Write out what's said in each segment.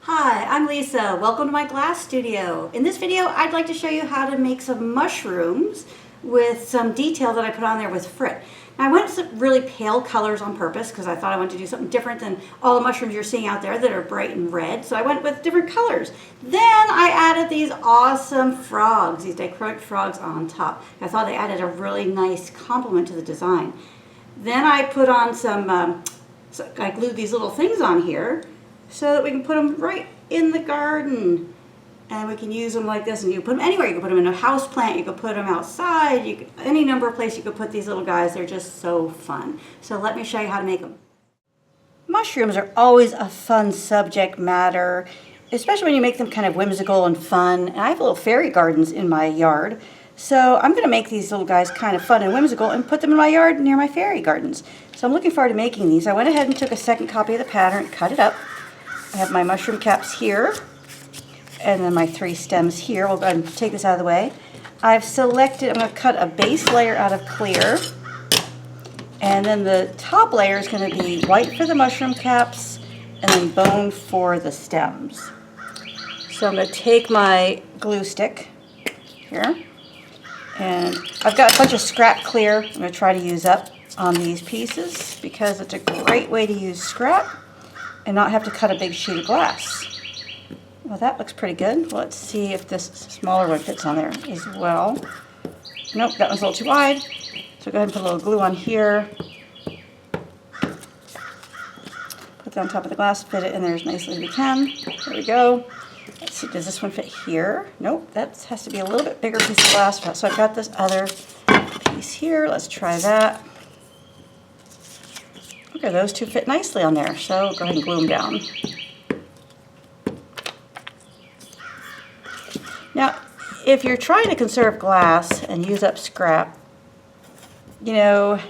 Hi, I'm Lisa. Welcome to my glass studio. In this video, I'd like to show you how to make some mushrooms with some detail that I put on there with frit. Now, I went with some really pale colors on purpose because I thought I wanted to do something different than all the mushrooms you're seeing out there that are bright and red. So I went with different colors. Then I added these awesome frogs, these dichroic frogs on top. I thought they added a really nice complement to the design. Then I put on I glued these little things on here so that we can put them right in the garden, and we can use them like this. And you can put them anywhere. You can put them in a house plant, you can put them outside, any number of places you could put these little guys. They're just so fun. So let me show you how to make them. Mushrooms are always a fun subject matter, especially when you make them kind of whimsical and fun. And I have little fairy gardens in my yard, so I'm going to make these little guys kind of fun and whimsical and put them in my yard near my fairy gardens. So I'm looking forward to making these. I went ahead and took a second copy of the pattern, cut it up. I have my mushroom caps here, and then my 3 stems here. We'll go ahead and take this out of the way. I've selected, I'm going to cut a base layer out of clear, and then the top layer is going to be white for the mushroom caps, and then bone for the stems. So I'm going to take my glue stick here, and I've got a bunch of scrap clear I'm going to try to use up on these pieces because it's a great way to use scrap and not have to cut a big sheet of glass. Well, that looks pretty good. Let's see if this smaller one fits on there as well. Nope, that one's a little too wide. So go ahead and put a little glue on here. Put that on top of the glass, fit it in there as nicely as we can. There we go. Let's see, does this one fit here? Nope, that has to be a little bit bigger piece of glass. So I've got this other piece here. Let's try that. Okay, those two fit nicely on there, so go ahead and glue them down. Now, if you're trying to conserve glass and use up scrap, actually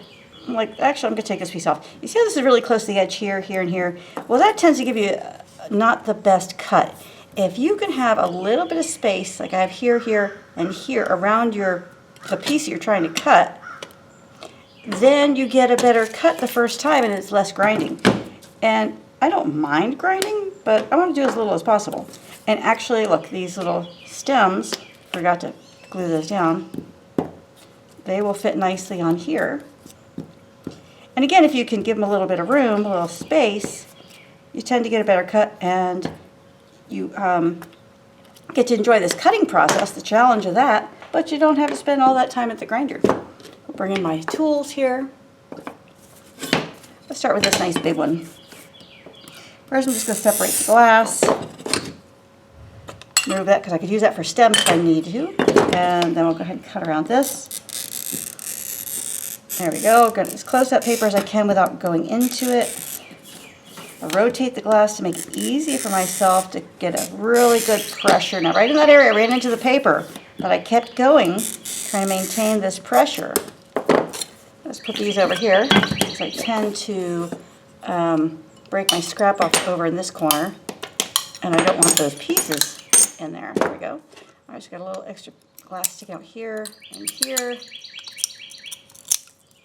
I'm going to take this piece off. You see how this is really close to the edge here, here, and here? Well, that tends to give you not the best cut. If you can have a little bit of space, like I have here, here, and here, around the piece you're trying to cut, then you get a better cut the first time and it's less grinding. And I don't mind grinding, but I want to do as little as possible. And actually, look, these little stems, forgot to glue those down, they will fit nicely on here. And again, if you can give them a little bit of room, a little space, you tend to get a better cut, and you get to enjoy this cutting process, the challenge of that, but you don't have to spend all that time at the grinder. I'll bring in my tools here. Let's start with this nice big one. First, I'm just going to separate the glass. Remove that because I could use that for stems if I need to. And then we'll go ahead and cut around this. There we go. Get as close to that paper as I can without going into it. I'll rotate the glass to make it easy for myself to get a really good pressure. Now, right in that area, I ran into the paper, but I kept going, trying to maintain this pressure. Let's put these over here because I tend to break my scrap off over in this corner, and I don't want those pieces in there. There we go. I just got a little extra glass sticking out here and here,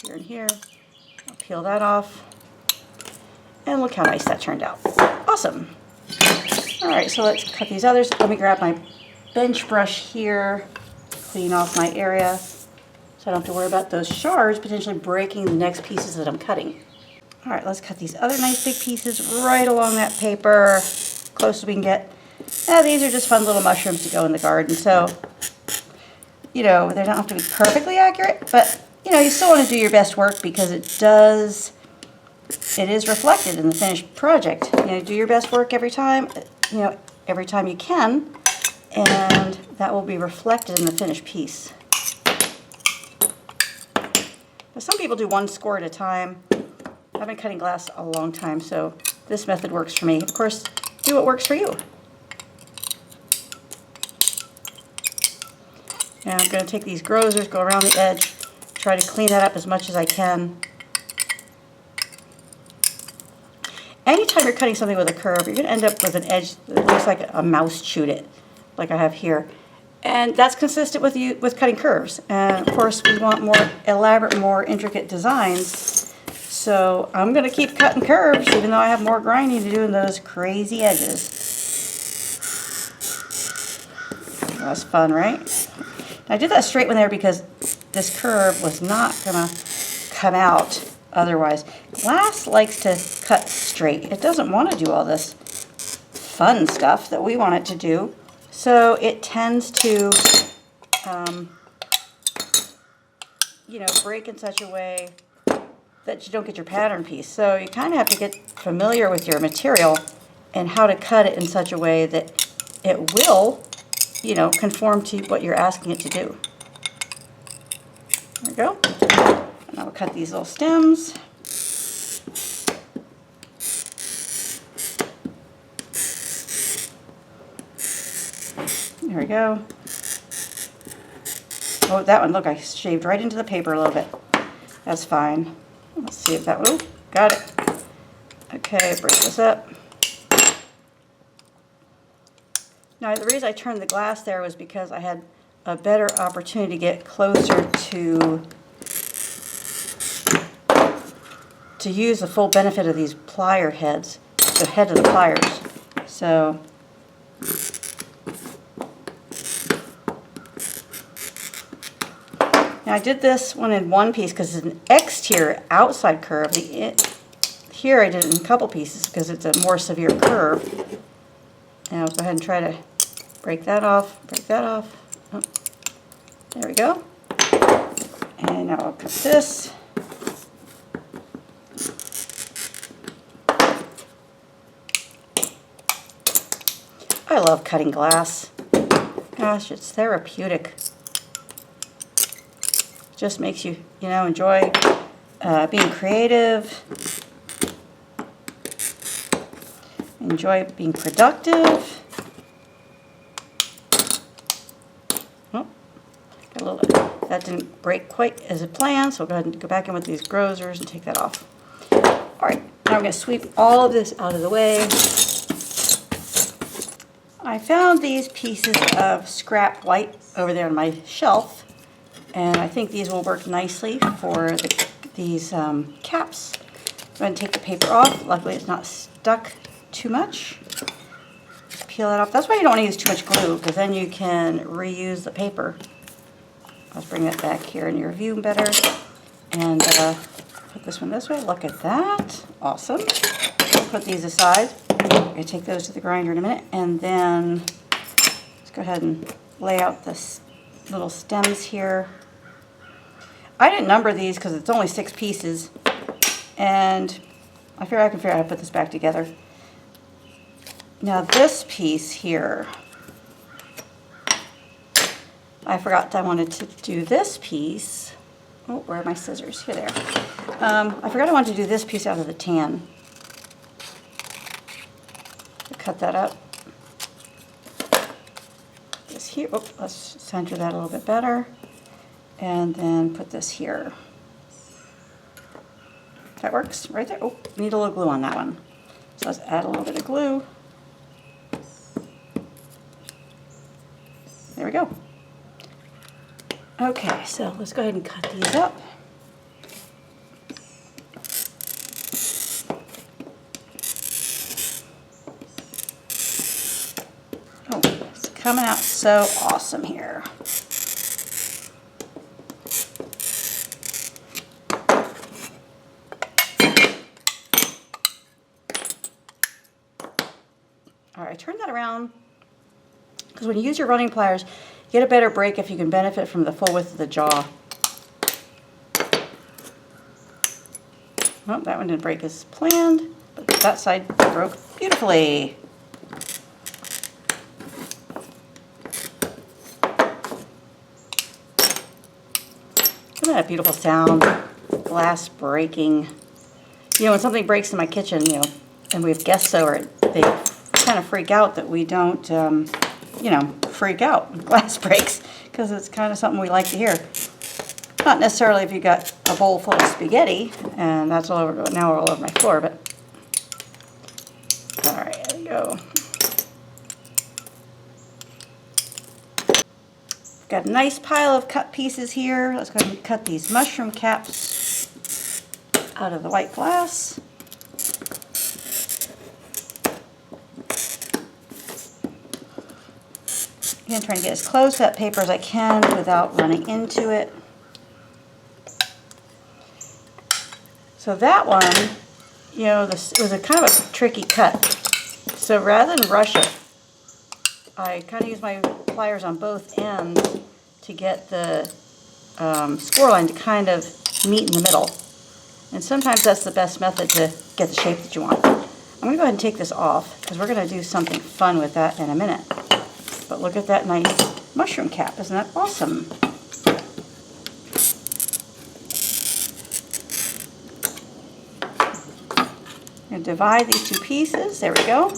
here and here. I'll peel that off, and look how nice that turned out. Awesome. All right, so let's cut these others. Let me grab my bench brush here, clean off my area, so I don't have to worry about those shards potentially breaking the next pieces that I'm cutting. All right, let's cut these other nice big pieces right along that paper, close as we can get. Now, these are just fun little mushrooms to go in the garden, so, they don't have to be perfectly accurate, but, you still want to do your best work because it is reflected in the finished project. Do your best work every time, every time you can, and that will be reflected in the finished piece. Now, some people do one score at a time. I've been cutting glass a long time, so this method works for me. Of course, do what works for you. Now I'm going to take these grozers, go around the edge, try to clean that up as much as I can. Anytime you're cutting something with a curve, you're going to end up with an edge that looks like a mouse chewed it, like I have here. And that's consistent with cutting curves. And of course, we want more elaborate, more intricate designs. So I'm going to keep cutting curves, even though I have more grinding to do in those crazy edges. That's fun, right? I did that straight one there because this curve was not gonna come out otherwise. Glass likes to cut straight. It doesn't want to do all this fun stuff that we want it to do. So it tends to, you know, break in such a way that you don't get your pattern piece. So you kind of have to get familiar with your material and how to cut it in such a way that it will, you know, conform to what you're asking it to do. There we go. And I'll cut these little stems. There we go. Oh, that one, look, I shaved right into the paper a little bit. That's fine. Let's see if that, oh, got it. Okay, break this up. Now, the reason I turned the glass there was because I had a better opportunity to get closer to use the full benefit of these plier heads, the head of the pliers. So, now I did this one in one piece because it's an exterior outside curve. Here I did it in a couple pieces because it's a more severe curve. Now I'll go ahead and try to break that off, break that off. Oh, there we go. And now I'll cut this. I love cutting glass. Gosh, it's therapeutic. Just makes you, you know, enjoy being creative, enjoy being productive. Oh, got a little, that didn't break quite as it planned, so I'll go ahead and go back in with these grozers and take that off. All right, now I'm going to sweep all of this out of the way. I found these pieces of scrap white over there on my shelf, and I think these will work nicely for these caps. I'm going to take the paper off. Luckily it's not stuck too much. Just peel it off. That's why you don't want to use too much glue, because then you can reuse the paper. Let's bring that back here in your view better. And put this one this way. Look at that. Awesome. Put these aside. I'm going to take those to the grinder in a minute, and then let's go ahead and lay out this little stems here. I didn't number these because it's only 6 pieces, and I figure I can figure out how to put this back together. Now this piece here, I forgot I wanted to do this piece. Oh, where are my scissors? Here they are. I forgot I wanted to do this piece out of the tan. Cut that up. This here, oh, let's center that a little bit better. And then put this here. That works right there. Oh, need a little glue on that one. So let's add a little bit of glue. There we go. Okay, so let's go ahead and cut these up. Oh, it's coming out so awesome here. All right, turn that around, because when you use your running pliers, you get a better break if you can benefit from the full width of the jaw. Oh, that one didn't break as planned, but that side broke beautifully. Isn't that a beautiful sound? Glass breaking. You know, when something breaks in my kitchen, you know, and we have guests over, they kind of freak out that we don't, you know, freak out when glass breaks, because it's kind of something we like to hear. Not necessarily if you got a bowl full of spaghetti, and that's all over, now we're all over my floor, but all right, there we go. Got a nice pile of cut pieces here. Let's go ahead and cut these mushroom caps out of the white glass. Again, trying to get as close to that paper as I can without running into it. So that one, you know, it was a kind of a tricky cut. So rather than rush it, I kind of use my pliers on both ends to get the score line to kind of meet in the middle. And sometimes that's the best method to get the shape that you want. I'm going to go ahead and take this off because we're going to do something fun with that in a minute. But look at that nice mushroom cap. Isn't that awesome? I'm going to divide these two pieces. There we go.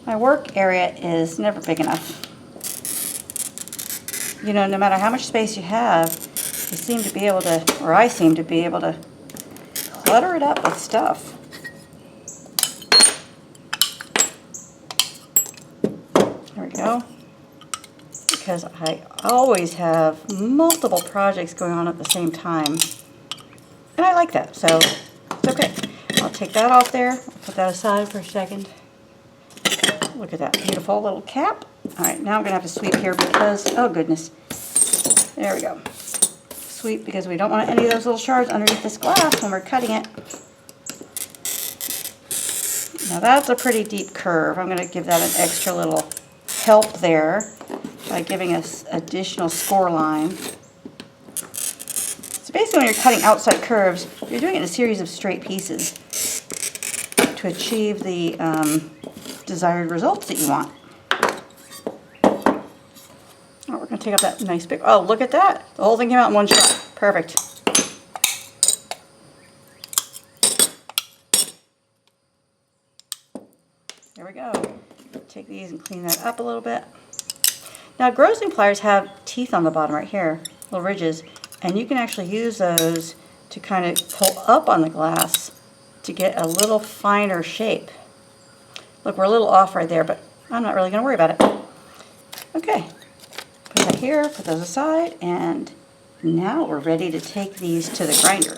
My work area is never big enough. You know, no matter how much space you have, you seem to be able to, or I seem to be able to, clutter it up with stuff. There we go. Because I always have multiple projects going on at the same time. And I like that, so it's okay. I'll take that off there. I'll put that aside for a second. Look at that beautiful little cap. All right, now I'm going to have to sweep here because, oh goodness. There we go. Sweep because we don't want any of those little shards underneath this glass when we're cutting it. Now that's a pretty deep curve. I'm going to give that an extra little help there by giving us additional score line. So basically when you're cutting outside curves, you're doing it in a series of straight pieces to achieve the desired results that you want. Oh, we're going to take up that nice big, oh look at that, the whole thing came out in one shot. Perfect. There we go. Take these and clean that up a little bit. Now grossing pliers have teeth on the bottom right here, little ridges, and you can actually use those to kind of pull up on the glass to get a little finer shape. Look, we're a little off right there, but I'm not really going to worry about it. Okay, put that here, put those aside, and now we're ready to take these to the grinder.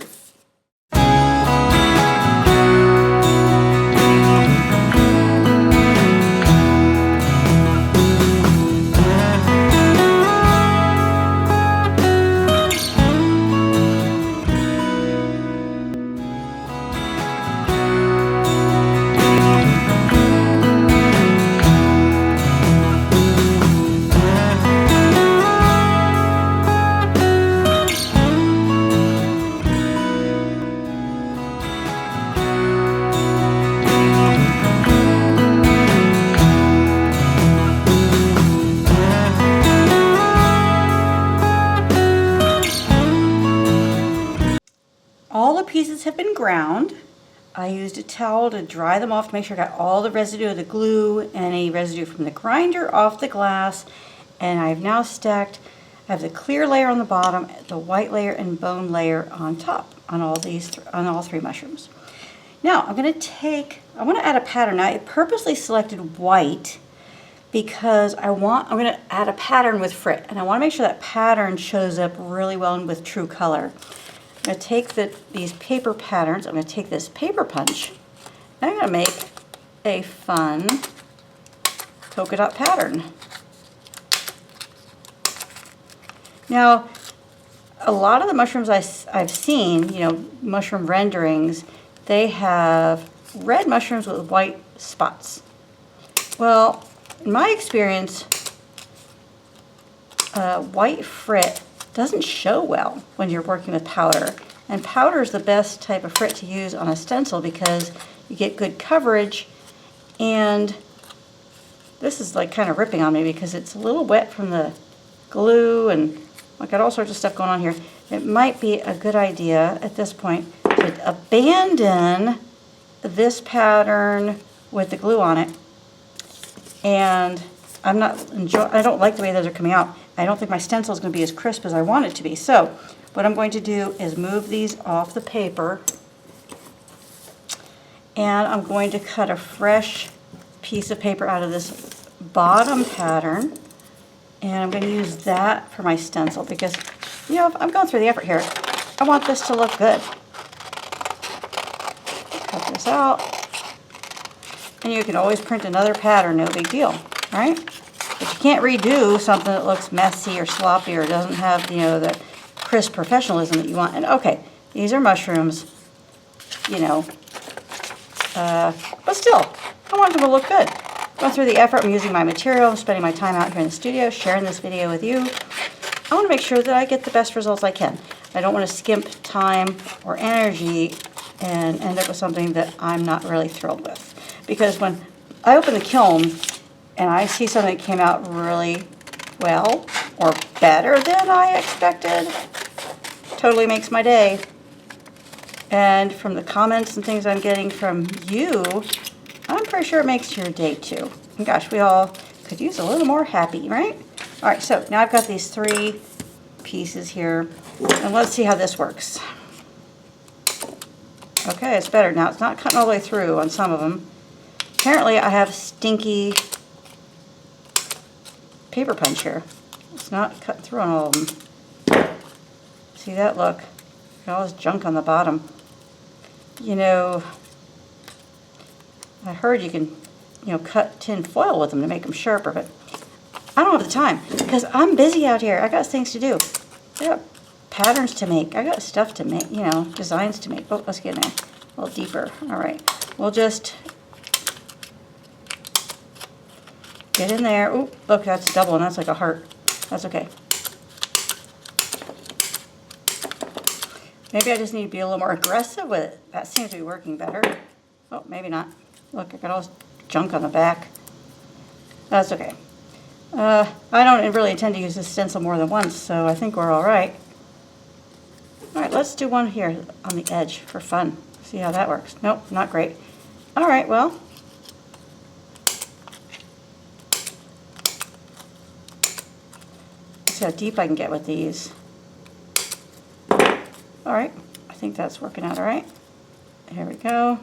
All the pieces have been ground. I used a towel to dry them off to make sure I got all the residue of the glue and any residue from the grinder off the glass. And I've now stacked, I have the clear layer on the bottom, the white layer and bone layer on top on all these, on all three mushrooms. Now I'm going to I want to add a pattern. Now I purposely selected white because I'm going to add a pattern with frit, and I want to make sure that pattern shows up really well and with true color. I'm going to take these paper patterns, I'm going to take this paper punch, and I'm going to make a fun polka dot pattern. Now, a lot of the mushrooms I've seen, you know, mushroom renderings, they have red mushrooms with white spots. Well, in my experience, white frit doesn't show well when you're working with powder. And powder is the best type of frit to use on a stencil because you get good coverage. And this is like kind of ripping on me because it's a little wet from the glue, and I got all sorts of stuff going on here. It might be a good idea at this point to abandon this pattern with the glue on it. And I don't like the way those are coming out. I don't think my stencil is going to be as crisp as I want it to be. So what I'm going to do is move these off the paper, and I'm going to cut a fresh piece of paper out of this bottom pattern, and I'm going to use that for my stencil because, you know, I'm going through the effort here. I want this to look good. Cut this out, and you can always print another pattern, no big deal, right? But you can't redo something that looks messy or sloppy or doesn't have, you know, the crisp professionalism that you want. And okay, these are mushrooms, you know, but still, I want them to look good. Going through the effort, I'm using my material, I'm spending my time out here in the studio, sharing this video with you. I want to make sure that I get the best results I can. I don't want to skimp time or energy and end up with something that I'm not really thrilled with. Because when I open the kiln and I see something that came out really well or better than I expected, totally makes my day. And from the comments and things I'm getting from you, I'm pretty sure it makes your day too. And gosh, we all could use a little more happy, right? All right, so now I've got these 3 pieces here, and let's see how this works. Okay, it's better now. It's not cutting all the way through on some of them. Apparently, I have stinky paper punch here. It's not cutting through on all of them. See that? Look, got all this junk on the bottom. You know, I heard you can, you know, cut tin foil with them to make them sharper, but I don't have the time because I'm busy out here. I got things to do. I got patterns to make. I got stuff to make, you know, designs to make. Oh, let's get in there a little deeper. All right, we'll just get in there. Oh, look, that's double, and that's like a heart. That's okay. Maybe I just need to be a little more aggressive with it. That seems to be working better. Oh, maybe not. Look, I got all this junk on the back. That's okay. I don't really intend to use this stencil more than once, so I think we're all right. All right, let's do one here on the edge for fun. See how that works. Nope, not great. All right, well. Let's see how deep I can get with these. All right, I think that's working out all right. Here we go.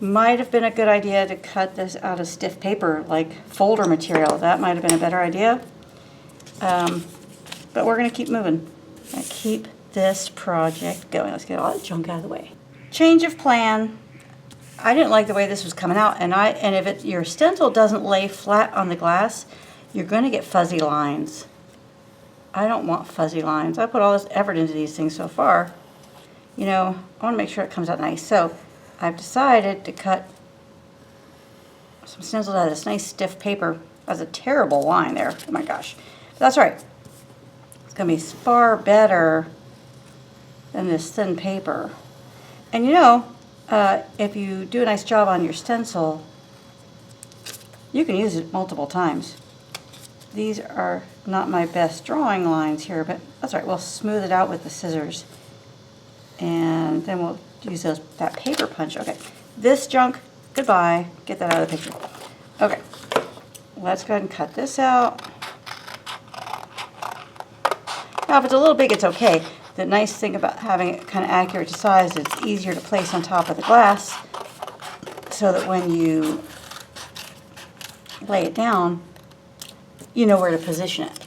Might have been a good idea to cut this out of stiff paper, like folder material. That might have been a better idea. But we're going to keep moving. Gonna keep this project going. Let's get all that junk out of the way. Change of plan. I didn't like the way this was coming out, and if your stencil doesn't lay flat on the glass, you're going to get fuzzy lines. I don't want fuzzy lines. I put all this effort into these things so far. You know, I want to make sure it comes out nice. So I've decided to cut some stencils out of this nice stiff paper. That's a terrible line there. Oh my gosh. But that's all right. It's going to be far better than this thin paper. And you know, if you do a nice job on your stencil, you can use it multiple times. These are not my best drawing lines here, but that's all right. We'll smooth it out with the scissors. And then we'll use that paper punch. Okay, this junk, goodbye. Get that out of the picture. Okay, let's go ahead and cut this out. Now, if it's a little big, it's okay. The nice thing about having it kind of accurate to size is it's easier to place on top of the glass so that when you lay it down, you know where to position it.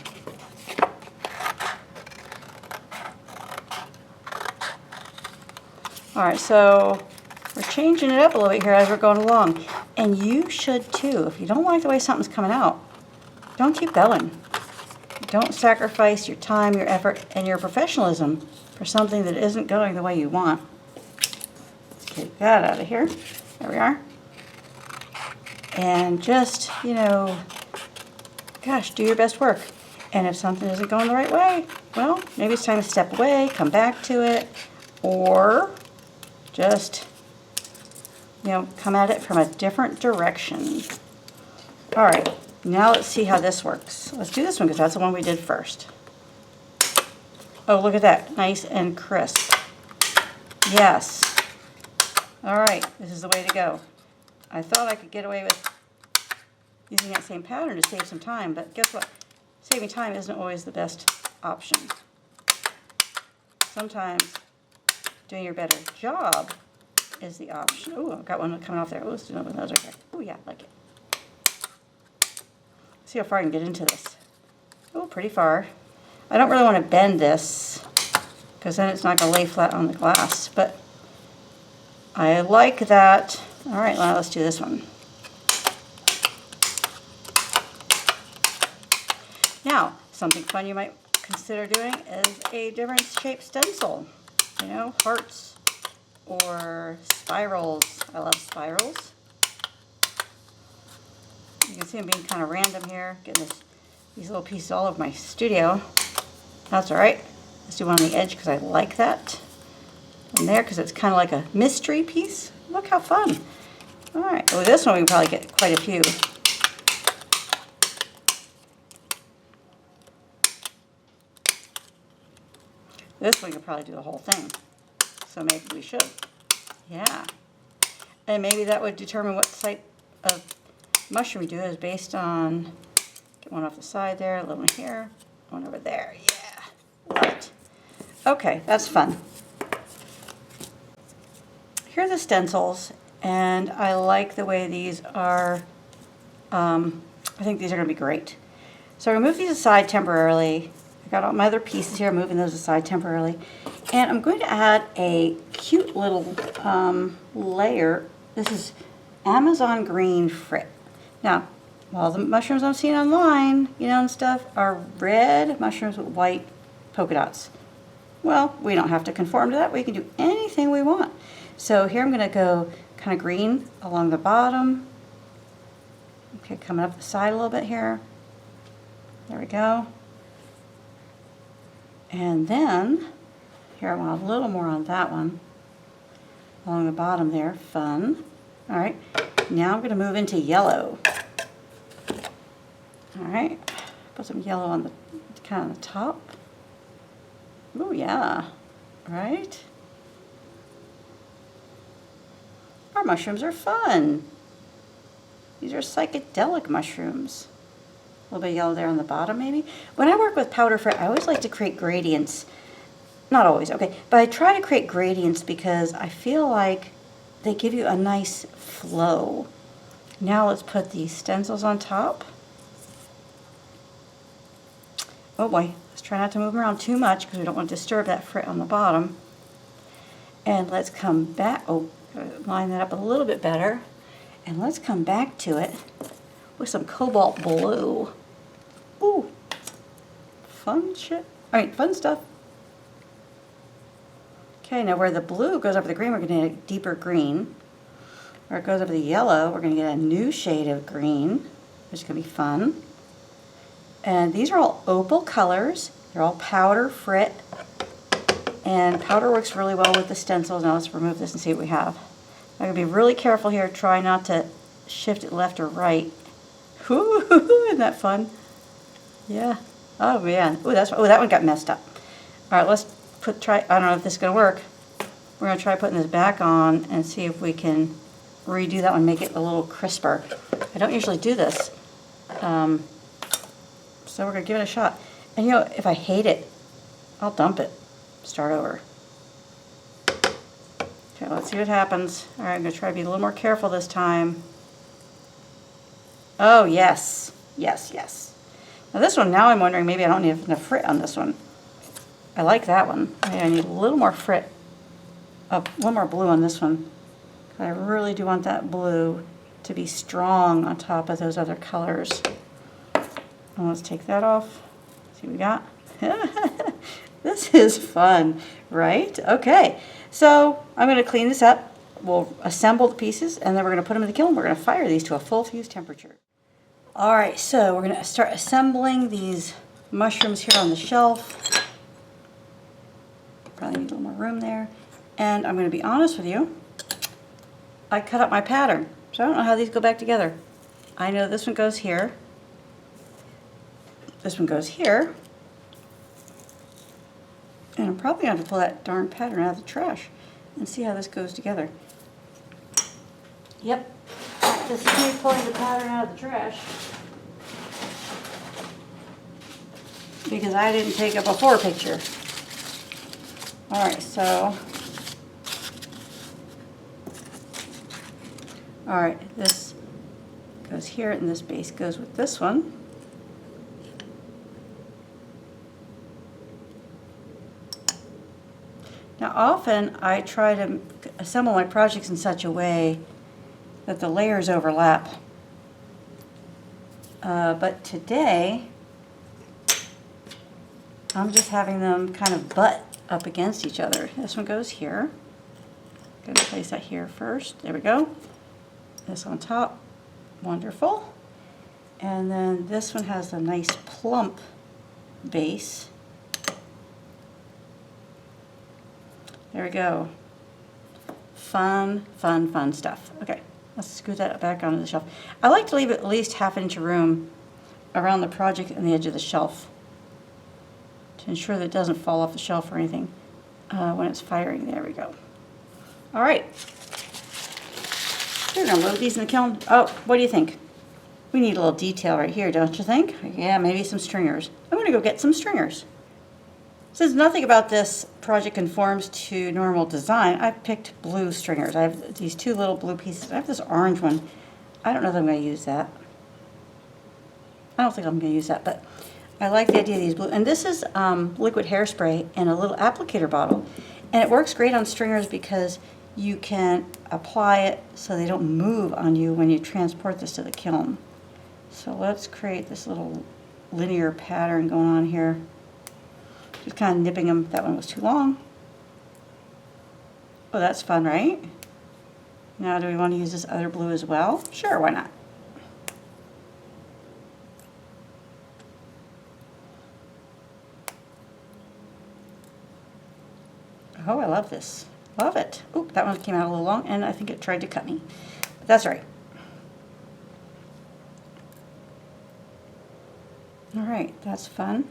All right, so we're changing it up a little bit here as we're going along. And you should too. If you don't like the way something's coming out, don't keep going. Don't sacrifice your time, your effort, and your professionalism for something that isn't going the way you want. Let's get that out of here. There we are. And just, you know, gosh, do your best work. And if something isn't going the right way, well, maybe it's time to step away, come back to it, or just, you know, come at it from a different direction. All right, now let's see how this works. Let's do this one because that's the one we did first. Oh, look at that, nice and crisp. Yes. All right, this is the way to go. I thought I could get away with using that same pattern to save some time, but guess what? Saving time isn't always the best option. Sometimes doing your better job is the option. Oh, I've got one coming off there. Oh, let's do another one. Okay. Oh, yeah, I like it. See how far I can get into this. Oh, pretty far. I don't really want to bend this because then it's not going to lay flat on the glass, but I like that. All right, now let's do this one. Now, something fun you might consider doing is a different shaped stencil. You know, hearts or spirals. I love spirals. You can see I'm being kind of random here, getting these little pieces all over my studio. That's all right. Let's do one on the edge because I like that. And there, because it's kind of like a mystery piece. Look how fun. All right. Oh, this one we can probably get quite a few. This we could probably do the whole thing. So maybe we should. Yeah. And maybe that would determine what type of mushroom we do is based on, get one off the side there, a little one here, one over there. Yeah. Love it. Okay, that's fun. Here are the stencils, and I like the way these are. I think these are going to be great. So I'm going to move these aside temporarily. I got all my other pieces here, I'm moving those aside temporarily. And I'm going to add a cute little layer. This is Amazon green frit. Now, all the mushrooms I'm seeing online, you know, and stuff, are red mushrooms with white polka dots. Well, we don't have to conform to that. We can do anything we want. So here I'm going to go kind of green along the bottom. Okay, coming up the side a little bit here. There we go. And then, here I want a little more on that one. Along the bottom there, fun. All right, now I'm going to move into yellow. All right, put some yellow on the, kind of on the top. Oh yeah, right? Our mushrooms are fun. These are psychedelic mushrooms. A little bit of yellow there on the bottom maybe. When I work with powder frit, I always like to create gradients. Not always, okay, but I try to create gradients because I feel like they give you a nice flow. Now let's put these stencils on top. Oh boy, let's try not to move them around too much because we don't want to disturb that frit on the bottom. And let's come back, line that up a little bit better. And let's come back to it with some cobalt blue. Ooh, fun shit. All right, fun stuff. Okay, now where the blue goes over the green, we're going to get a deeper green. Where it goes over the yellow, we're going to get a new shade of green, which is going to be fun. And these are all opal colors. They're all powder frit. And powder works really well with the stencils. Now let's remove this and see what we have. I'm going to be really careful here. Try not to shift it left or right. Ooh, isn't that fun? Yeah. Oh man. Ooh, that one got messed up. All right, let's I don't know if this is going to work. We're going to try putting this back on and see if we can redo that one, make it a little crisper. I don't usually do this. So we're going to give it a shot. And you know, if I hate it, I'll dump it. Start over. Okay, let's see what happens. All right, I'm going to try to be a little more careful this time. Oh, yes. Yes, yes. Now this one, now I'm wondering maybe I don't need enough frit on this one. I like that one. I need a little more frit, a little more blue on this one. I really do want that blue to be strong on top of those other colors. And let's take that off. See what we got. This is fun, right? Okay, so I'm going to clean this up. We'll assemble the pieces, and then we're going to put them in the kiln. We're going to fire these to a full fuse temperature. All right, so we're going to start assembling these mushrooms here on the shelf. Probably need a little more room there. And I'm going to be honest with you, I cut up my pattern, so I don't know how these go back together. I know this one goes here. This one goes here. And I'm probably going to have to pull that darn pattern out of the trash and see how this goes together. Yep, this is me pulling the pattern out of the trash because I didn't take a before picture. Alright, so, alright, this goes here and this base goes with this one. Now often I try to assemble my projects in such a way that the layers overlap. But today I'm just having them kind of butt up against each other. This one goes here. Going to place that here first. There we go. This on top. Wonderful. And then this one has a nice plump base. There we go. Fun, fun, fun stuff. Okay, let's scoot that back onto the shelf. I like to leave at least ½ inch of room around the project and the edge of the shelf to ensure that it doesn't fall off the shelf or anything when it's firing. There we go. All right. We're gonna load these in the kiln. Oh, what do you think? We need a little detail right here, don't you think? Yeah, maybe some stringers. I'm gonna go get some stringers. Since nothing about this project conforms to normal design, I picked blue stringers. I have these 2 little blue pieces. I have this orange one. I don't know that I'm gonna use that. I don't think I'm gonna use that, but I like the idea of these blue. And this is liquid hairspray in a little applicator bottle. And it works great on stringers because you can apply it so they don't move on you when you transport this to the kiln. So let's create this little linear pattern going on here. Just kind of nipping them. That one was too long. Oh, that's fun, right? Now, do we want to use this other blue as well? Sure, why not? Oh, I love this. Love it. Oop, that one came out a little long, and I think it tried to cut me. But that's right. All right, that's fun.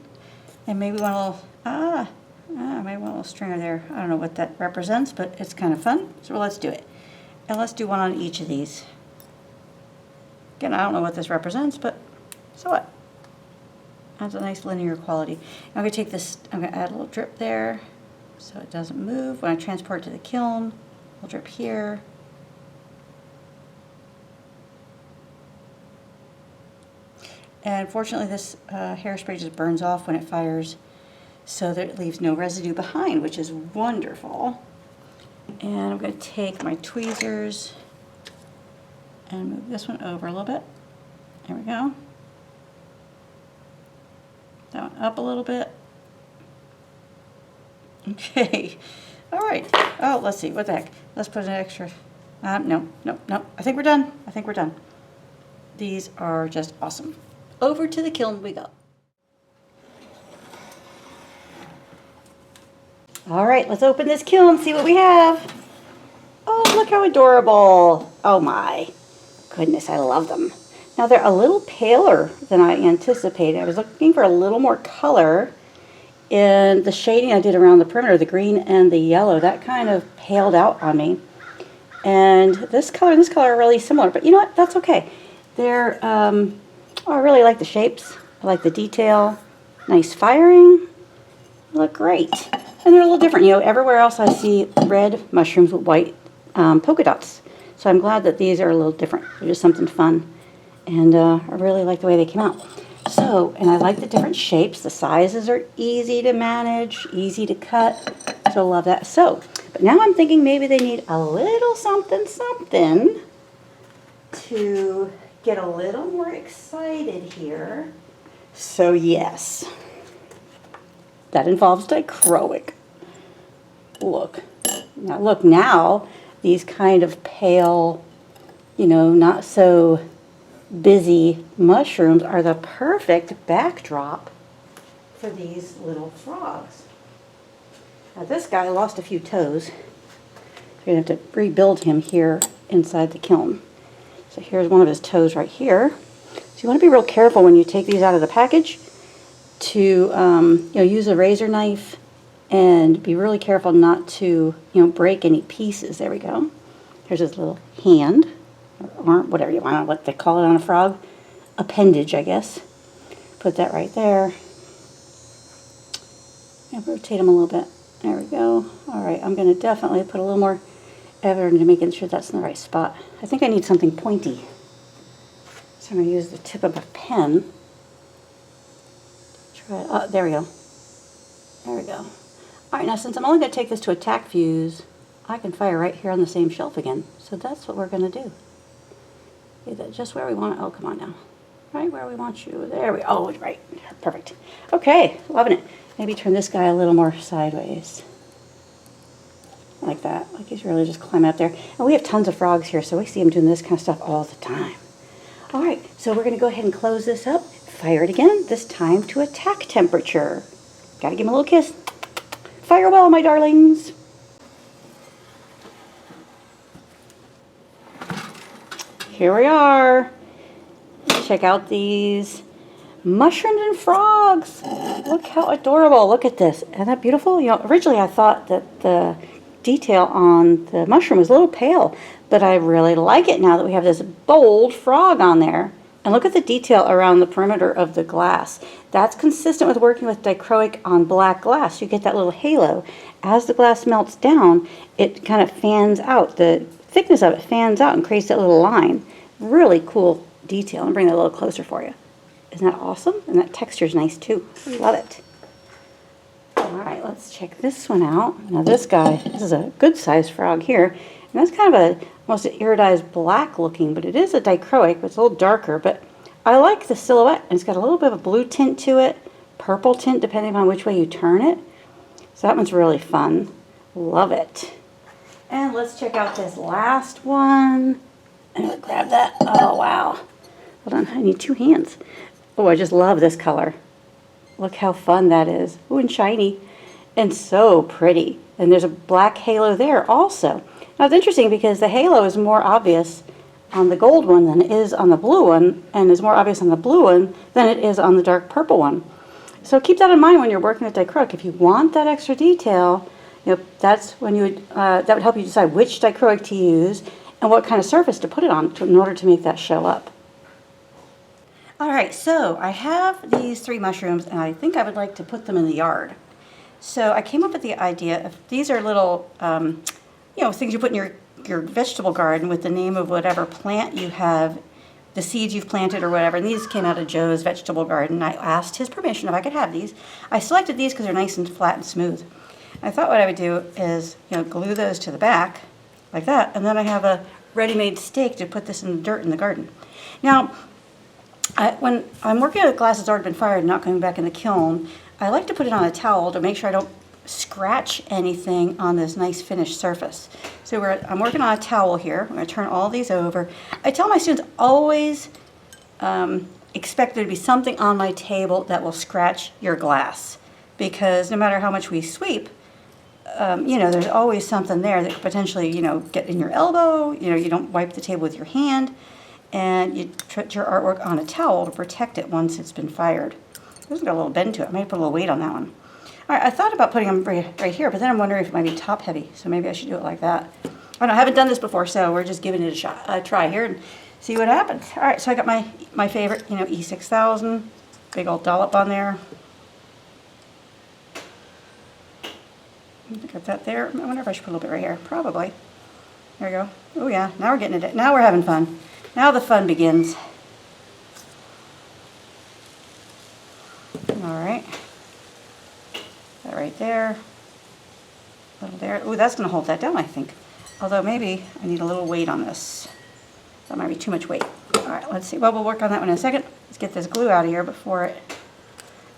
And maybe one little, maybe one little stringer there. I don't know what that represents, but it's kind of fun. So let's do it. And let's do one on each of these. Again, I don't know what this represents, but so what? That's a nice linear quality. I'm going to take this, I'm going to add a little drip there so it doesn't move. When I transport it to the kiln, a little drip here. And fortunately this hairspray just burns off when it fires so that it leaves no residue behind, which is wonderful. And I'm going to take my tweezers and move this one over a little bit. There we go. That one up a little bit. Okay. All right. Oh, let's see. What the heck? Let's put an extra. No. I think we're done. I think we're done. These are just awesome. Over to the kiln we go. All right, let's open this kiln, see what we have. Oh, look how adorable. Oh my goodness, I love them. Now they're a little paler than I anticipated. I was looking for a little more color in the shading I did around the perimeter, the green and the yellow. That kind of paled out on me. And this color and this color are really similar, but you know what, that's okay. They're, oh, I really like the shapes. I like the detail. Nice firing. They look great. And they're a little different. You know, everywhere else I see red mushrooms with white polka dots. So I'm glad that these are a little different. They're just something fun. And I really like the way they came out. So, and I like the different shapes. The sizes are easy to manage, easy to cut. So I love that. So, but now I'm thinking maybe they need a little something to get a little more excited here. So yes, that involves dichroic. Look, now these kind of pale, you know, not so busy mushrooms are the perfect backdrop for these little frogs. Now this guy lost a few toes. We're going to have to rebuild him here inside the kiln. So here's one of his toes right here. So you want to be real careful when you take these out of the package to you know, use a razor knife and be really careful not to, you know, break any pieces. There we go. Here's his little hand, or arm, whatever you want, what they call it on a frog. Appendage, I guess. Put that right there. And rotate him a little bit. There we go. All right, I'm going to definitely put a little more effort into making sure that's in the right spot. I think I need something pointy. So I'm going to use the tip of a pen. Try it. Oh, there we go. There we go. All right, now since I'm only going to take this to a tack fuse, I can fire right here on the same shelf again. So that's what we're going to do. Get that just where we want it. Oh, come on now. Right where we want you. There we go. Oh, right. Perfect. Okay, loving it. Maybe turn this guy a little more sideways. Like that, like he's really just climbing up there. And we have tons of frogs here, so we see them doing this kind of stuff all the time. All right, so we're gonna go ahead and close this up, fire it again, this time to attack temperature. Gotta give him a little kiss. Fire well, my darlings. Here we are. Check out these mushrooms and frogs. Look how adorable. Look at this. Isn't that beautiful? You know, originally I thought that the detail on the mushroom was a little pale, but I really like it now that we have this bold frog on there. And look at the detail around the perimeter of the glass. That's consistent with working with dichroic on black glass. You get that little halo. As the glass melts down, it kind of fans out. The thickness of it fans out and creates that little line. Really cool detail. I'll bring that a little closer for you. Isn't that awesome? And that texture is nice too. Love it. All right, let's check this one out. Now this guy, this is a good sized frog here. And that's kind of almost an iridized black looking, but it is a dichroic, but it's a little darker. But I like the silhouette. And it's got a little bit of a blue tint to it, purple tint depending on which way you turn it. So that one's really fun. Love it. And let's check out this last one. I'm gonna grab that. Oh wow. Hold on, I need two hands. Oh, I just love this color. Look how fun that is. Ooh, and shiny. And so pretty. And there's a black halo there also. Now it's interesting because the halo is more obvious on the gold one than it is on the blue one, and is more obvious on the blue one than it is on the dark purple one. So keep that in mind when you're working with dichroic. If you want that extra detail, you know, that's when you would, that would help you decide which dichroic to use and what kind of surface to put it on in order to make that show up. All right, so I have these 3 mushrooms, and I think I would like to put them in the yard. So I came up with the idea of, these are little, you know, things you put in your vegetable garden with the name of whatever plant you have, the seeds you've planted or whatever. And these came out of Joe's vegetable garden. I asked his permission if I could have these. I selected these because they're nice and flat and smooth. I thought what I would do is, you know, glue those to the back like that, and then I have a ready-made stake to put this in the dirt in the garden. Now, when I'm working with glass that's already been fired and not going back in the kiln, I like to put it on a towel to make sure I don't scratch anything on this nice finished surface. So I'm working on a towel here. I'm going to turn all these over. I tell my students always expect there to be something on my table that will scratch your glass, because no matter how much we sweep, you know, there's always something there that could potentially, you know, get in your elbow. You know, you don't wipe the table with your hand, and you put your artwork on a towel to protect it once it's been fired. This has got a little bend to it. I might put a little weight on that one. All right, I thought about putting them right here, but then I'm wondering if it might be top heavy, so maybe I should do it like that. I haven't done this before, so we're just giving it a try here and see what happens. All right, so I got my favorite, you know, E6000, big old dollop on there. Got that there. I wonder if I should put a little bit right here. Probably. There we go. Oh yeah, now we're getting it. Now we're having fun. Now the fun begins. All right. That right there. A little there. Ooh, that's going to hold that down, I think. Although maybe I need a little weight on this. That might be too much weight. All right, let's see. Well, we'll work on that one in a second. Let's get this glue out of here before it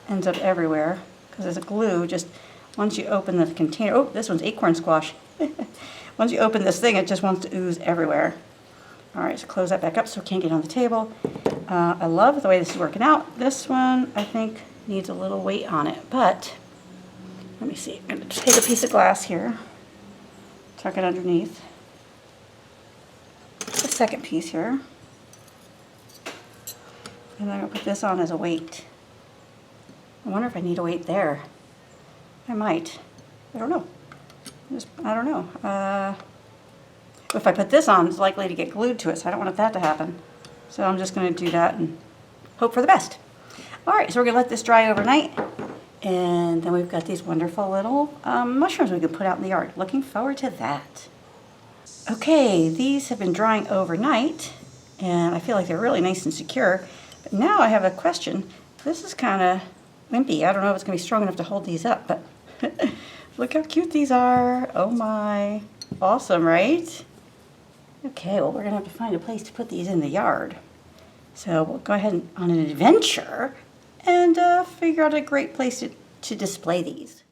ends up everywhere. Because there's a glue just... Once you open the container, oh, this one's acorn squash. Once you open this thing, it just wants to ooze everywhere. All right, so close that back up so it can't get on the table. I love the way this is working out. This one, I think, needs a little weight on it, but let me see. I'm going to take a piece of glass here, tuck it underneath. The second piece here. And I'm going to put this on as a weight. I wonder if I need a weight there. I might. I don't know. I don't know. If I put this on, it's likely to get glued to it, so I don't want that to happen. So I'm just going to do that and hope for the best. All right, so we're going to let this dry overnight. And then we've got these wonderful little mushrooms we can put out in the yard. Looking forward to that. Okay, these have been drying overnight, and I feel like they're really nice and secure. But now I have a question. This is kind of wimpy. I don't know if it's going to be strong enough to hold these up, but look how cute these are. Oh my. Awesome, right? Okay, well, we're going to have to find a place to put these in the yard. So we'll go ahead and on an adventure and figure out a great place to to display these.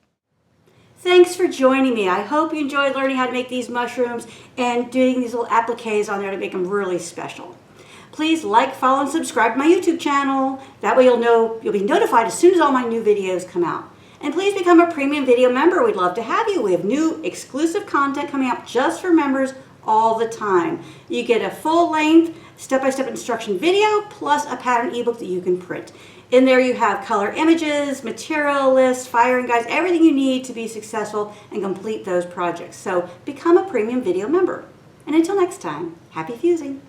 Thanks for joining me. I hope you enjoyed learning how to make these mushrooms and doing these little appliques on there to make them really special. Please like, follow, and subscribe to my YouTube channel. That way you'll be notified as soon as all my new videos come out. And please become a premium video member. We'd love to have you. We have new exclusive content coming up just for members all the time. You get a full-length, step-by-step instruction video plus a pattern ebook that you can print. In there you have color images, material lists, firing guides, everything you need to be successful and complete those projects. So become a premium video member. And until next time, happy fusing.